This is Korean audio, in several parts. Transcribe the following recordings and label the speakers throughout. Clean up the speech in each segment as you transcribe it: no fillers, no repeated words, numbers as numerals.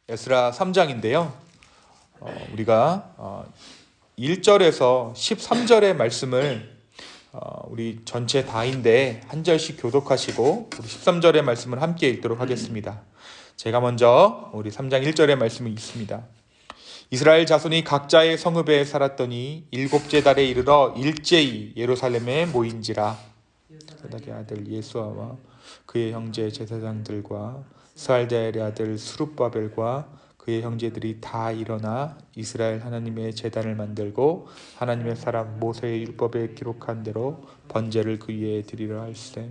Speaker 1: 에스라 3장인데요. 우리가 1절에서 13절의 말씀을 우리 전체 다인데 한 절씩 교독하시고 우리 13절의 말씀을 함께 읽도록 하겠습니다. 제가 먼저 우리 3장 1절의 말씀을 읽습니다. 이스라엘 자손이 각자의 성읍에 살았더니 일곱째 달에 이르러 일제히 예루살렘에 모인지라. 요사닥의 아들 예수아와 그의 형제 제사장들과 스알디엘의 아들 스룹바벨과 그의 형제들이 다 일어나 이스라엘 하나님의 제단을 만들고 하나님의 사람 모세의 율법에 기록한 대로 번제를 그 위에 드리려 할세.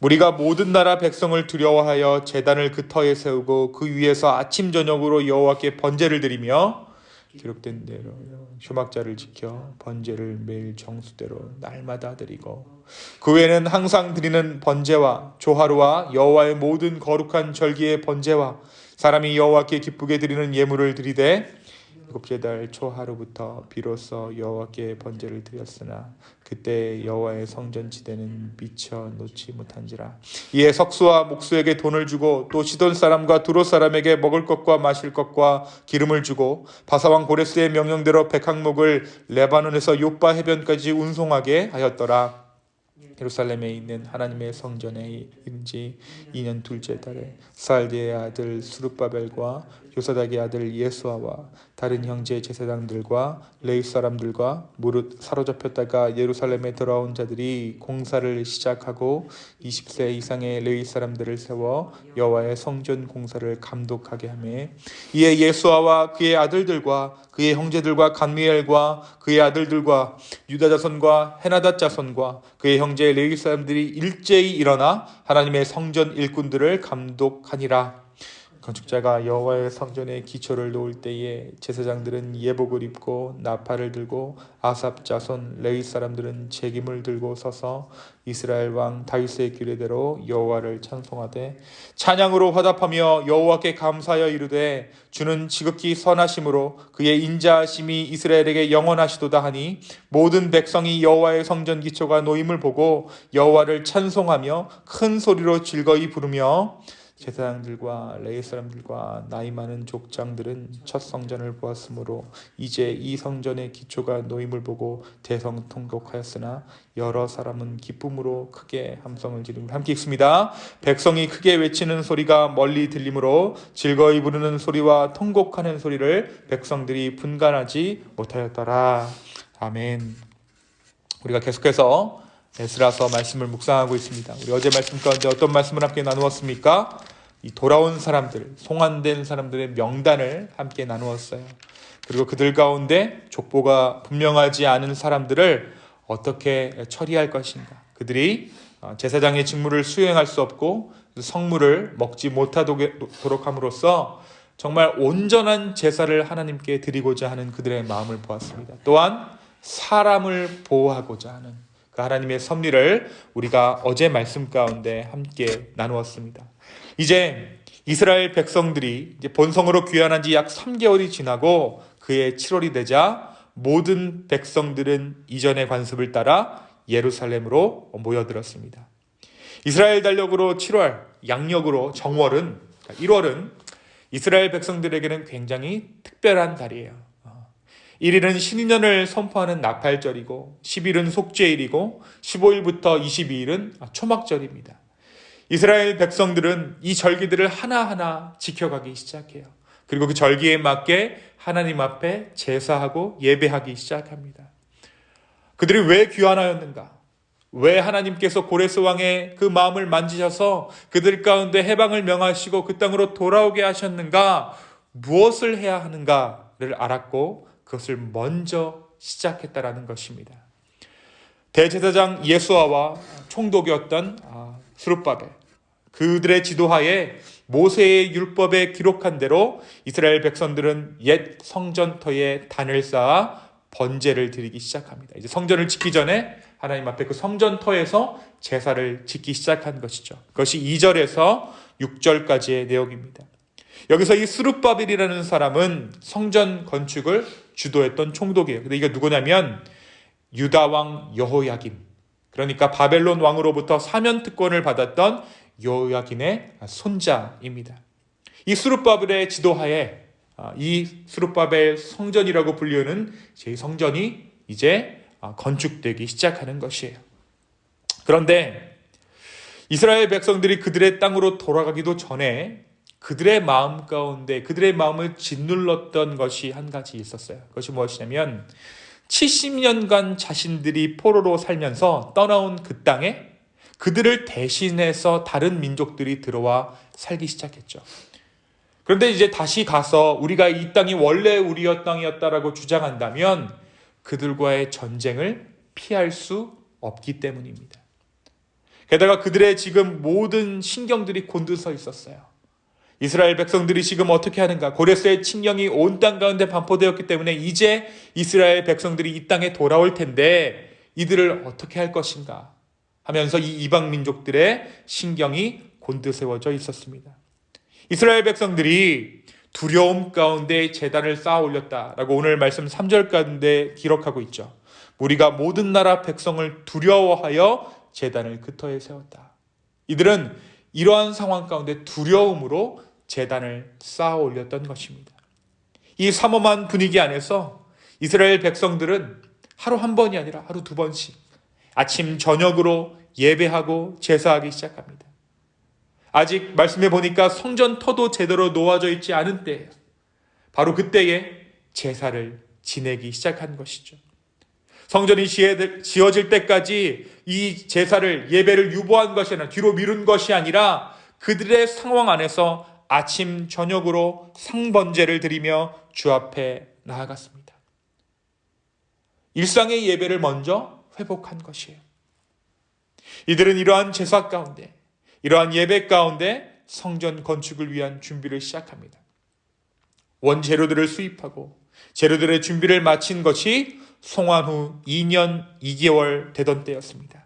Speaker 1: 우리가 모든 나라 백성을 두려워하여 제단을 그 터에 세우고 그 위에서 아침 저녁으로 여호와께 번제를 드리며 기록된 대로 휴막자를 지켜 번제를 매일 정수대로 날마다 드리고 그 외에는 항상 드리는 번제와 조화루와 여호와의 모든 거룩한 절기의 번제와 사람이 여호와께 기쁘게 드리는 예물을 드리되 일곱째 달 초하루부터 비로소 여호와께 번제를 드렸으나 그때 여호와의 성전 지대는 미쳐 놓지 못한지라. 이에 석수와 목수에게 돈을 주고 또 시돈 사람과 두로 사람에게 먹을 것과 마실 것과 기름을 주고 바사왕 고레스의 명령대로 백항목을 레바논에서 요빠 해변까지 운송하게 하였더라. 예루살렘에 있는 하나님의 성전에 이른지 2년 둘째 달에 스알디엘의 아들 스룹바벨과 요사닥의 아들 예수아와 다른 형제 제사장들과 레위 사람들과 무릇 사로잡혔다가 예루살렘에 돌아온 자들이 공사를 시작하고 20세 이상의 레위 사람들을 세워 여호와의 성전 공사를 감독하게 하며 이에 예수아와 그의 아들들과 그의 형제들과 감미엘과 그의 아들들과 유다 자손과 헤나닷 자손과 그의 형제 레위 사람들이 일제히 일어나 하나님의 성전 일꾼들을 감독하니라. 건축자가 여호와의 성전에 기초를 놓을 때에 제사장들은 예복을 입고 나팔을 들고 아삽 자손 레위 사람들은 제김을 들고 서서 이스라엘 왕 다윗의 규례대로 여호와를 찬송하되 찬양으로 화답하며 여호와께 감사하여 이르되 주는 지극히 선하심으로 그의 인자하심이 이스라엘에게 영원하시도다 하니 모든 백성이 여호와의 성전 기초가 놓임을 보고 여호와를 찬송하며 큰 소리로 즐거이 부르며 제사장들과 레위 사람들과 나이 많은 족장들은 첫 성전을 보았으므로 이제 이 성전의 기초가 놓임을 보고 대성통곡하였으나 여러 사람은 기쁨으로 크게 함성을 지르며 함께 읽습니다. 백성이 크게 외치는 소리가 멀리 들리므로 즐거이 부르는 소리와 통곡하는 소리를 백성들이 분간하지 못하였더라. 아멘. 우리가 계속해서 에스라서 말씀을 묵상하고 있습니다. 우리 어제 말씀 가운데 어떤 말씀을 함께 나누었습니까? 이 돌아온 사람들, 송환된 사람들의 명단을 함께 나누었어요. 그리고 그들 가운데 족보가 분명하지 않은 사람들을 어떻게 처리할 것인가. 그들이 제사장의 직무를 수행할 수 없고 성물을 먹지 못하도록 함으로써 정말 온전한 제사를 하나님께 드리고자 하는 그들의 마음을 보았습니다. 또한 사람을 보호하고자 하는 그 하나님의 섭리를 우리가 어제 말씀 가운데 함께 나누었습니다. 이제 이스라엘 백성들이 이제 본성으로 귀환한 지 약 3개월이 지나고 그해 7월이 되자 모든 백성들은 이전의 관습을 따라 예루살렘으로 모여들었습니다. 이스라엘 달력으로 7월, 양력으로 정월은 1월은 이스라엘 백성들에게는 굉장히 특별한 달이에요. 1일은 신인년을 선포하는 나팔절이고 10일은 속죄일이고 15일부터 22일은 초막절입니다. 이스라엘 백성들은 이 절기들을 하나하나 지켜가기 시작해요. 그리고 그 절기에 맞게 하나님 앞에 제사하고 예배하기 시작합니다. 그들이 왜 귀환하였는가? 왜 하나님께서 고레스 왕의 그 마음을 만지셔서 그들 가운데 해방을 명하시고 그 땅으로 돌아오게 하셨는가? 무엇을 해야 하는가를 알았고 그것을 먼저 시작했다라는 것입니다. 대제사장 예수아와 총독이었던 스룹바벨, 그들의 지도하에 모세의 율법에 기록한 대로 이스라엘 백성들은 옛 성전터에 단을 쌓아 번제를 드리기 시작합니다. 이제 성전을 짓기 전에 하나님 앞에 그 성전터에서 제사를 짓기 시작한 것이죠. 그것이 2절에서 6절까지의 내용입니다. 여기서 이 스룹바벨이라는 사람은 성전 건축을 주도했던 총독이에요. 근데 이게 누구냐면 유다 왕 여호야김, 그러니까 바벨론 왕으로부터 사면 특권을 받았던 여호야김의 손자입니다. 이 스룹바벨의 지도하에 이 스룹바벨 성전이라고 불리는 제 성전이 이제 건축되기 시작하는 것이에요. 그런데 이스라엘 백성들이 그들의 땅으로 돌아가기도 전에 그들의 마음 가운데 그들의 마음을 짓눌렀던 것이 한 가지 있었어요. 그것이 무엇이냐면 70년간 자신들이 포로로 살면서 떠나온 그 땅에 그들을 대신해서 다른 민족들이 들어와 살기 시작했죠. 그런데 이제 다시 가서 우리가 이 땅이 원래 우리의 땅이었다라고 주장한다면 그들과의 전쟁을 피할 수 없기 때문입니다. 게다가 그들의 지금 모든 신경들이 곤두서 있었어요. 이스라엘 백성들이 지금 어떻게 하는가? 고레스의 칙령이 온 땅 가운데 반포되었기 때문에 이제 이스라엘 백성들이 이 땅에 돌아올 텐데 이들을 어떻게 할 것인가 하면서 이 이방 민족들의 신경이 곤두세워져 있었습니다. 이스라엘 백성들이 두려움 가운데 제단을 쌓아 올렸다라고 오늘 말씀 3절 가운데 기록하고 있죠. 우리가 모든 나라 백성을 두려워하여 제단을 그 터에 세웠다. 이들은 이러한 상황 가운데 두려움으로 제단을 쌓아 올렸던 것입니다. 이 삼엄한 분위기 안에서 이스라엘 백성들은 하루 한 번이 아니라 하루 두 번씩 아침 저녁으로 예배하고 제사하기 시작합니다. 아직 말씀해 보니까 성전 터도 제대로 놓아져 있지 않은 때예요. 바로 그때에 제사를 지내기 시작한 것이죠. 성전이 지어질 때까지 이 제사를 예배를 유보한 것이 아니라 뒤로 미룬 것이 아니라 그들의 상황 안에서 아침 저녁으로 상번제를 드리며 주 앞에 나아갔습니다. 일상의 예배를 먼저 회복한 것이에요. 이들은 이러한 제사 가운데 이러한 예배 가운데 성전 건축을 위한 준비를 시작합니다. 원재료들을 수입하고 재료들의 준비를 마친 것이 송환 후 2년 2개월 되던 때였습니다.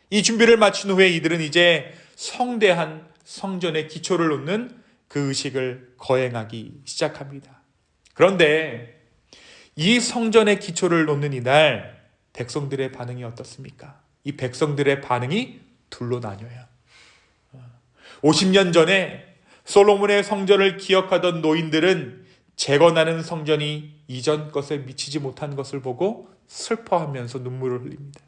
Speaker 1: 이 준비를 마친 후에 이들은 이제 성대한 성전의 기초를 놓는 그 의식을 거행하기 시작합니다. 그런데 이 성전의 기초를 놓는 이날 백성들의 반응이 어떻습니까? 이 백성들의 반응이 둘로 나뉘어요. 50년 전에 솔로몬의 성전을 기억하던 노인들은 재건하는 성전이 이전 것에 미치지 못한 것을 보고 슬퍼하면서 눈물을 흘립니다.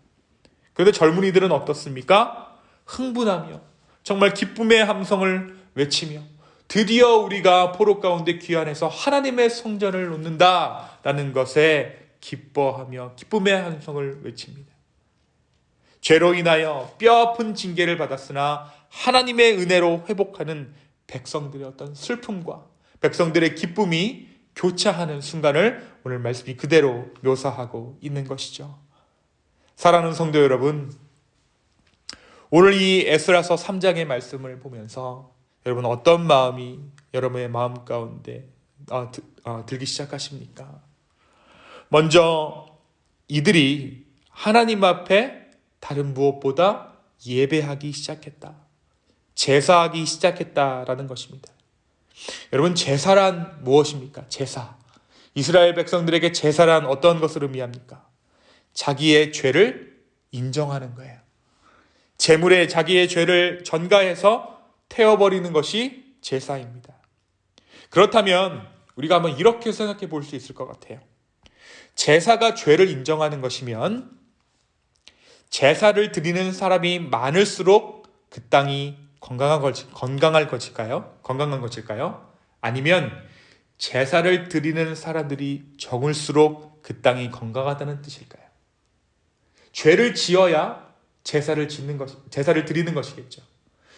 Speaker 1: 그런데 젊은이들은 어떻습니까? 흥분하며 정말 기쁨의 함성을 외치며 드디어 우리가 포로 가운데 귀환해서 하나님의 성전을 놓는다라는 것에 기뻐하며 기쁨의 함성을 외칩니다. 죄로 인하여 뼈아픈 징계를 받았으나 하나님의 은혜로 회복하는 백성들의 어떤 슬픔과 백성들의 기쁨이 교차하는 순간을 오늘 말씀이 그대로 묘사하고 있는 것이죠. 사랑하는 성도 여러분, 오늘 이 에스라서 3장의 말씀을 보면서 여러분 어떤 마음이 여러분의 마음 가운데 들기 시작하십니까? 먼저 이들이 하나님 앞에 다른 무엇보다 예배하기 시작했다. 제사하기 시작했다라는 것입니다. 여러분, 제사란 무엇입니까? 제사. 이스라엘 백성들에게 제사란 어떤 것을 의미합니까? 자기의 죄를 인정하는 거예요. 제물에 자기의 죄를 전가해서 태워버리는 것이 제사입니다. 그렇다면 우리가 한번 이렇게 생각해 볼 수 있을 것 같아요. 제사가 죄를 인정하는 것이면 제사를 드리는 사람이 많을수록 그 땅이 건강한 것일까요? 아니면 제사를 드리는 사람들이 적을수록 그 땅이 건강하다는 뜻일까요? 죄를 지어야 제사를 드리는 것이겠죠.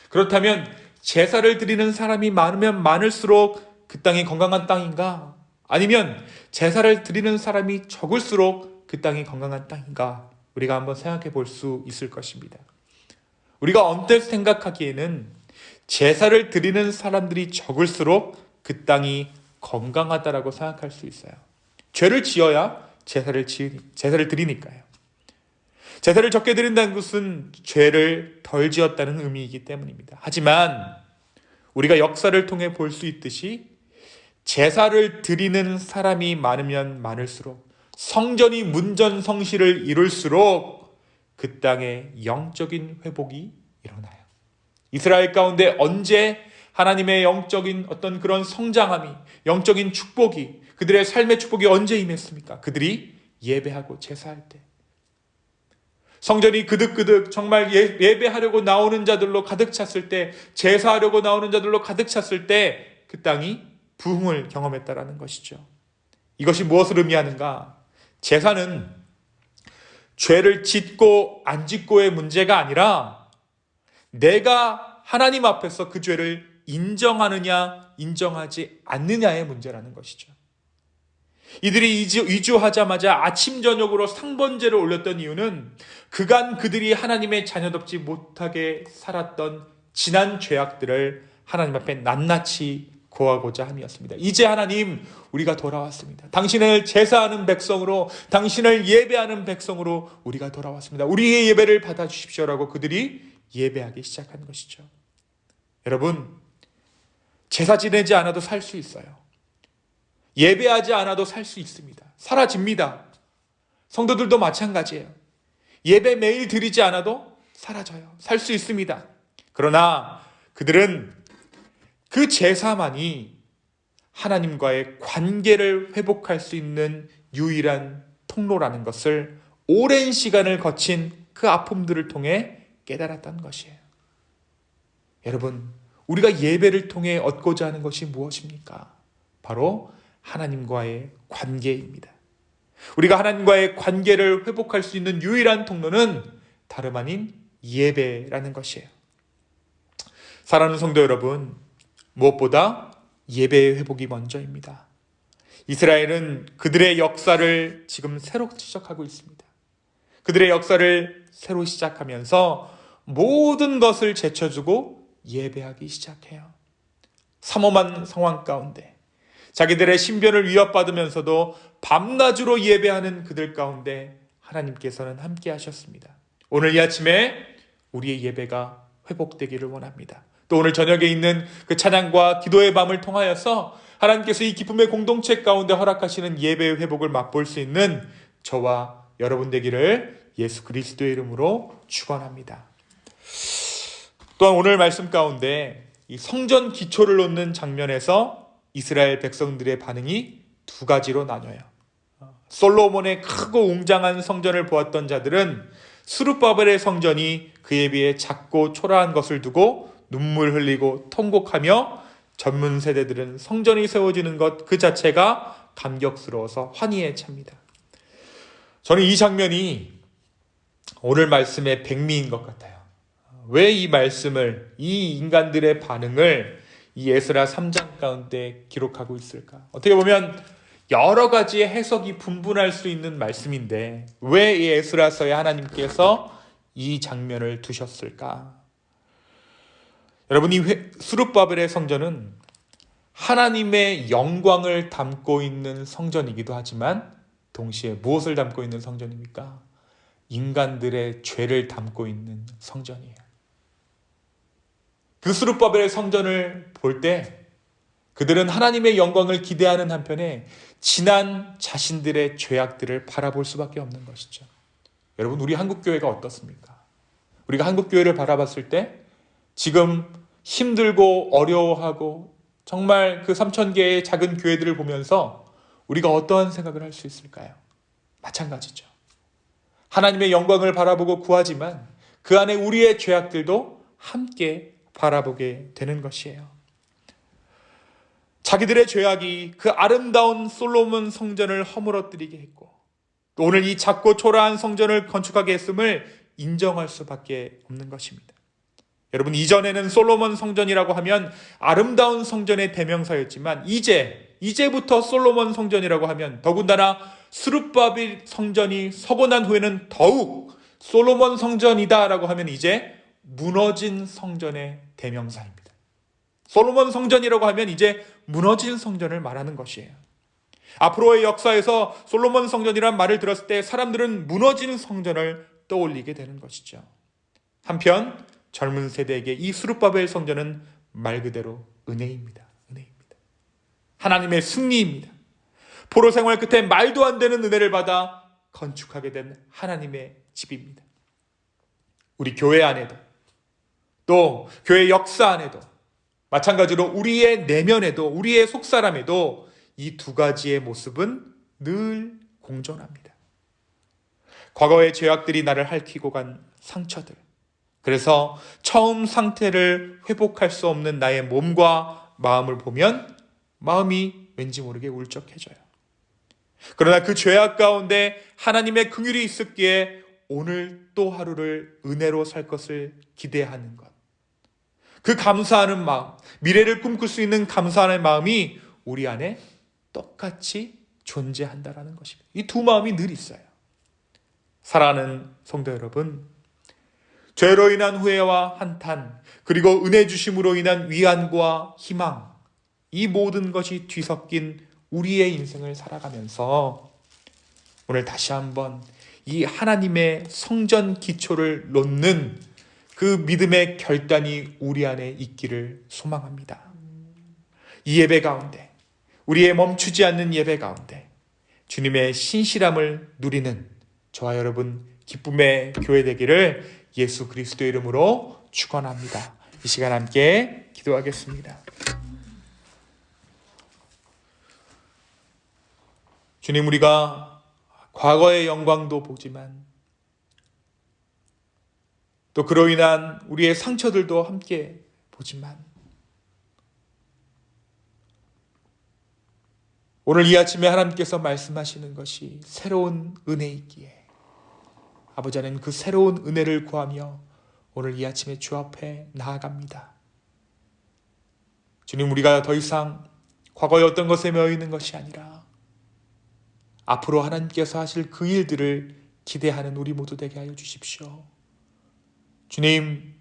Speaker 1: 그렇다면 제사를 드리는 사람이 많으면 많을수록 그 땅이 건강한 땅인가? 아니면 제사를 드리는 사람이 적을수록 그 땅이 건강한 땅인가? 우리가 한번 생각해 볼 수 있을 것입니다. 우리가 언뜻 생각하기에는 제사를 드리는 사람들이 적을수록 그 땅이 건강하다라고 생각할 수 있어요. 죄를 지어야 제사를 드리니까요. 제사를 적게 드린다는 것은 죄를 덜 지었다는 의미이기 때문입니다. 하지만 우리가 역사를 통해 볼 수 있듯이 제사를 드리는 사람이 많으면 많을수록 성전이 문전성시를 이룰수록 그 땅에 영적인 회복이 일어나요. 이스라엘 가운데 언제 하나님의 영적인 어떤 그런 성장함이, 영적인 축복이, 그들의 삶의 축복이 언제 임했습니까? 그들이 예배하고 제사할 때. 성전이 그득그득 정말 예배하려고 나오는 자들로 가득 찼을 때, 제사하려고 나오는 자들로 가득 찼을 때 그 땅이 부흥을 경험했다라는 것이죠. 이것이 무엇을 의미하는가? 제사는 죄를 짓고 안 짓고의 문제가 아니라 내가 하나님 앞에서 그 죄를 인정하느냐 인정하지 않느냐의 문제라는 것이죠. 이들이 이주하자마자 아침 저녁으로 상번제를 올렸던 이유는 그간 그들이 하나님의 자녀답지 못하게 살았던 지난 죄악들을 하나님 앞에 낱낱이 고하고자 함이었습니다. 이제 하나님, 우리가 돌아왔습니다. 당신을 제사하는 백성으로, 당신을 예배하는 백성으로 우리가 돌아왔습니다. 우리의 예배를 받아주십시오라고 그들이 예배하기 시작한 것이죠. 여러분, 제사 지내지 않아도 살 수 있어요. 예배하지 않아도 살 수 있습니다. 사라집니다. 성도들도 마찬가지예요. 예배 매일 드리지 않아도 사라져요. 살 수 있습니다. 그러나 그들은 그 제사만이 하나님과의 관계를 회복할 수 있는 유일한 통로라는 것을 오랜 시간을 거친 그 아픔들을 통해 깨달았던 것이에요. 여러분, 우리가 예배를 통해 얻고자 하는 것이 무엇입니까? 바로 하나님과의 관계입니다. 우리가 하나님과의 관계를 회복할 수 있는 유일한 통로는 다름 아닌 예배라는 것이에요. 사랑하는 성도 여러분, 무엇보다 예배의 회복이 먼저입니다. 이스라엘은 그들의 역사를 지금 새로 시작하고 있습니다. 그들의 역사를 새로 시작하면서 모든 것을 제쳐주고 예배하기 시작해요. 삼엄한 상황 가운데 자기들의 신변을 위협받으면서도 밤낮으로 예배하는 그들 가운데 하나님께서는 함께 하셨습니다. 오늘 이 아침에 우리의 예배가 회복되기를 원합니다. 또 오늘 저녁에 있는 그 찬양과 기도의 밤을 통하여서 하나님께서 이 기쁨의 공동체 가운데 허락하시는 예배의 회복을 맛볼 수 있는 저와 여러분 되기를 예수 그리스도의 이름으로 축원합니다. 또한 오늘 말씀 가운데 이 성전 기초를 놓는 장면에서 이스라엘 백성들의 반응이 두 가지로 나뉘어요. 솔로몬의 크고 웅장한 성전을 보았던 자들은 스룹바벨의 성전이 그에 비해 작고 초라한 것을 두고 눈물 흘리고 통곡하며 젊은 세대들은 성전이 세워지는 것 그 자체가 감격스러워서 환희에 찹니다. 저는 이 장면이 오늘 말씀의 백미인 것 같아요. 왜 이 말씀을, 이 인간들의 반응을 이 에스라 3장 가운데 기록하고 있을까? 어떻게 보면 여러 가지의 해석이 분분할 수 있는 말씀인데 왜 이 에스라서에 하나님께서 이 장면을 두셨을까? 여러분, 이 스룹바벨의 성전은 하나님의 영광을 담고 있는 성전이기도 하지만 동시에 무엇을 담고 있는 성전입니까? 인간들의 죄를 담고 있는 성전이에요. 그 스룹바벨의 성전을 볼 때 그들은 하나님의 영광을 기대하는 한편에 지난 자신들의 죄악들을 바라볼 수밖에 없는 것이죠. 여러분, 우리 한국교회가 어떻습니까? 우리가 한국교회를 바라봤을 때 지금 힘들고 어려워하고 정말 그 3,000개의 작은 교회들을 보면서 우리가 어떠한 생각을 할 수 있을까요? 마찬가지죠. 하나님의 영광을 바라보고 구하지만 그 안에 우리의 죄악들도 함께 바라보게 되는 것이에요. 자기들의 죄악이 그 아름다운 솔로몬 성전을 허물어뜨리게 했고 또 오늘 이 작고 초라한 성전을 건축하게 했음을 인정할 수밖에 없는 것입니다. 여러분, 이전에는 솔로몬 성전이라고 하면 아름다운 성전의 대명사였지만 이제부터 솔로몬 성전이라고 하면 더군다나 스룹바벨 성전이 서고 난 후에는 더욱 솔로몬 성전이다라고 하면 이제 무너진 성전의 대명사입니다. 솔로몬 성전이라고 하면 이제 무너진 성전을 말하는 것이에요. 앞으로의 역사에서 솔로몬 성전이란 말을 들었을 때 사람들은 무너진 성전을 떠올리게 되는 것이죠. 한편 젊은 세대에게 이 스룹바벨 성전은 말 그대로 은혜입니다. 은혜입니다. 하나님의 승리입니다. 포로 생활 끝에 말도 안 되는 은혜를 받아 건축하게 된 하나님의 집입니다. 우리 교회 안에도 또 교회 역사 안에도 마찬가지로 우리의 내면에도, 우리의 속사람에도 이 두 가지의 모습은 늘 공존합니다. 과거의 죄악들이 나를 핥히고 간 상처들, 그래서 처음 상태를 회복할 수 없는 나의 몸과 마음을 보면 마음이 왠지 모르게 울적해져요. 그러나 그 죄악 가운데 하나님의 긍휼이 있었기에 오늘 또 하루를 은혜로 살 것을 기대하는 것, 그 감사하는 마음, 미래를 꿈꿀 수 있는 감사하는 마음이 우리 안에 똑같이 존재한다라는 것입니다. 이 두 마음이 늘 있어요. 사랑하는 성도 여러분, 죄로 인한 후회와 한탄, 그리고 은혜 주심으로 인한 위안과 희망, 이 모든 것이 뒤섞인 우리의 인생을 살아가면서 오늘 다시 한번 이 하나님의 성전 기초를 놓는 그 믿음의 결단이 우리 안에 있기를 소망합니다. 이 예배 가운데, 우리의 멈추지 않는 예배 가운데 주님의 신실함을 누리는 저와 여러분 기쁨의 교회 되기를 예수 그리스도의 이름으로 축원합니다. 이 시간 함께 기도하겠습니다. 주님, 우리가 과거의 영광도 보지만 또 그로 인한 우리의 상처들도 함께 보지만 오늘 이 아침에 하나님께서 말씀하시는 것이 새로운 은혜이기에 아버지 하나님, 그 새로운 은혜를 구하며 오늘 이 아침에 주 앞에 나아갑니다. 주님, 우리가 더 이상 과거의 어떤 것에 매여 있는 것이 아니라 앞으로 하나님께서 하실 그 일들을 기대하는 우리 모두 되게 하여 주십시오. 주님,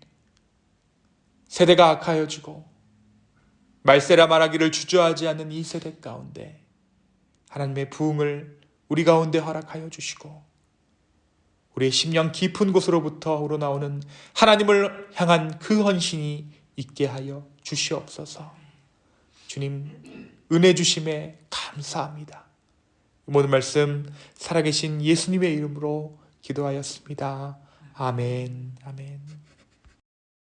Speaker 1: 세대가 악하여지고 말세라 말하기를 주저하지 않는 이 세대 가운데 하나님의 부흥을 우리 가운데 허락하여 주시고 우리의 심령 깊은 곳으로부터 우러나오는 하나님을 향한 그 헌신이 있게 하여 주시옵소서. 주님, 은혜 주심에 감사합니다. 모든 말씀 살아계신 예수님의 이름으로 기도하였습니다. 아멘, 아멘.